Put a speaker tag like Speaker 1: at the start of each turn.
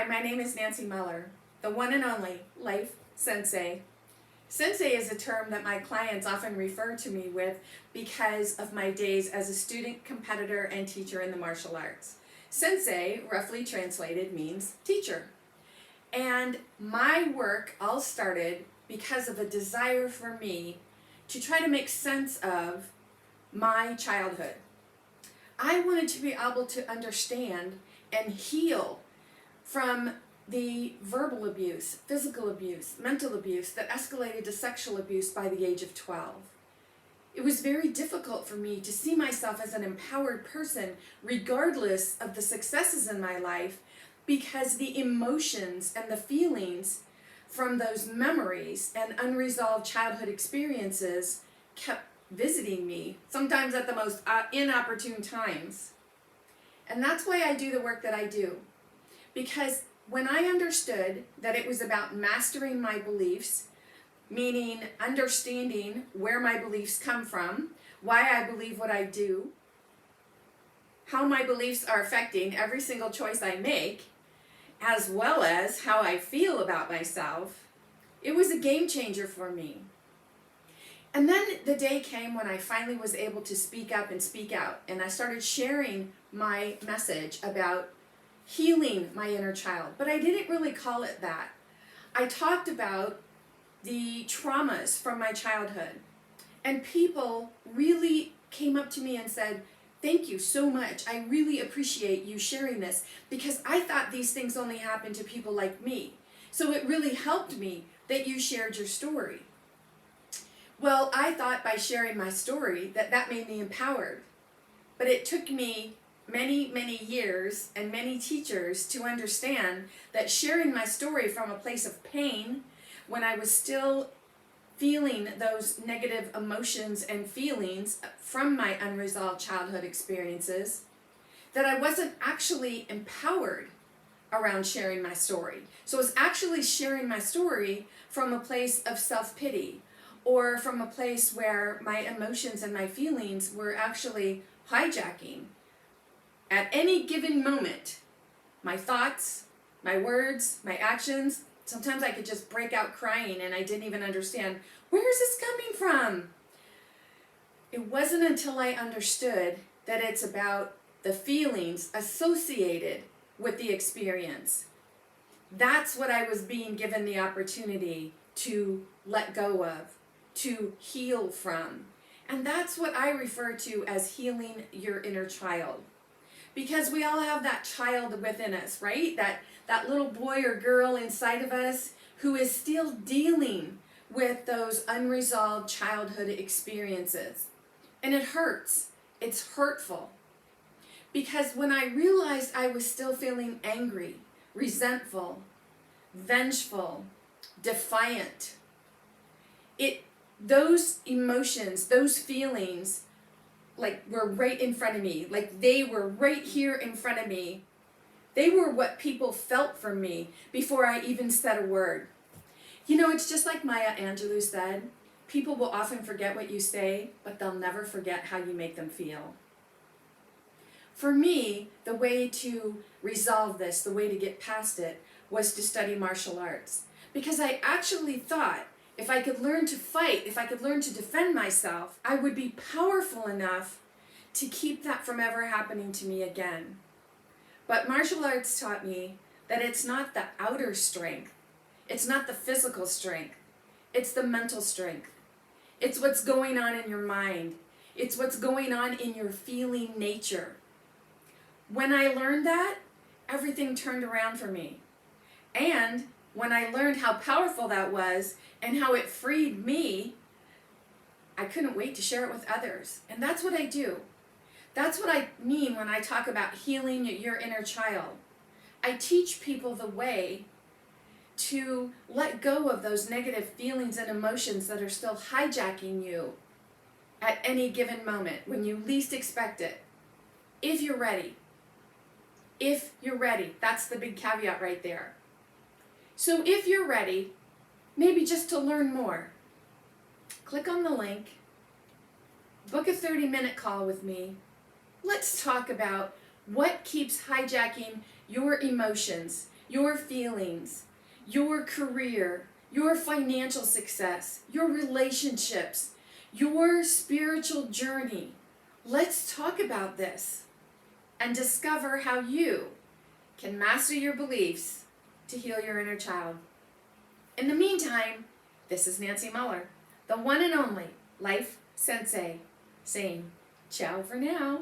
Speaker 1: my name is Nancy Muller, the one and only Life Sensei. Sensei is a term that my clients often refer to me with because of my days as a student, competitor, and teacher in the martial arts. Sensei, roughly translated, means teacher. And my work all started because of a desire for me to try to make sense of my childhood. I wanted to be able to understand and heal from the verbal abuse, physical abuse, mental abuse that escalated to sexual abuse by the age of 12. It was very difficult for me to see myself as an empowered person regardless of the successes in my life, because the emotions and the feelings from those memories and unresolved childhood experiences kept visiting me, sometimes at the most inopportune times. And that's why I do the work that I do. Because when I understood that it was about mastering my beliefs, meaning understanding where my beliefs come from, why I believe what I do, how my beliefs are affecting every single choice I make, as well as how I feel about myself, it was a game changer for me. And then the day came when I finally was able to speak up and speak out, and I started sharing my message about healing my inner child. But I didn't really call it that. I talked about the traumas from my childhood, and people really came up to me and said, "Thank you so much. I really appreciate you sharing this, because I thought these things only happened to people like me. So it really helped me that you shared your story." Well, I thought by sharing my story that made me empowered. But it took me many, many years and many teachers to understand that sharing my story from a place of pain, when I was still feeling those negative emotions and feelings from my unresolved childhood experiences, that I wasn't actually empowered around sharing my story. So I was actually sharing my story from a place of self-pity, or from a place where my emotions and my feelings were actually hijacking. At any given moment, my thoughts, my words, my actions, sometimes I could just break out crying and I didn't even understand, where is this coming from? It wasn't until I understood that it's about the feelings associated with the experience. That's what I was being given the opportunity to let go of, to heal from. And that's what I refer to as healing your inner child. Because we all have that child within us, right? That little boy or girl inside of us who is still dealing with those unresolved childhood experiences. And it hurts. It's hurtful. Because when I realized I was still feeling angry, resentful, vengeful, defiant, those emotions, those feelings, like, were right in front of me. Like, they were right here in front of me. They were what people felt from me before I even said a word. You know, it's just like Maya Angelou said, people will often forget what you say, but they'll never forget how you make them feel. For me, the way to resolve this, the way to get past it, was to study martial arts. Because I actually thought if I could learn to fight, if I could learn to defend myself, I would be powerful enough to keep that from ever happening to me again. But martial arts taught me that it's not the outer strength, it's not the physical strength, it's the mental strength. It's what's going on in your mind. It's what's going on in your feeling nature. When I learned that, everything turned around for me. And when I learned how powerful that was and how it freed me, I couldn't wait to share it with others. And that's what I do. That's what I mean when I talk about healing your inner child. I teach people the way to let go of those negative feelings and emotions that are still hijacking you at any given moment when you least expect it. If you're ready. If you're ready. That's the big caveat right there. So if you're ready, maybe just to learn more, click on the link, book a 30-minute call with me. Let's talk about what keeps hijacking your emotions your feelings, your career, your financial success, your relationships, your spiritual journey. Let's talk about this and discover how you can master your beliefs to heal your inner child. In the meantime, this is Nancy Muller, the one and only Life Sensei, saying ciao for now.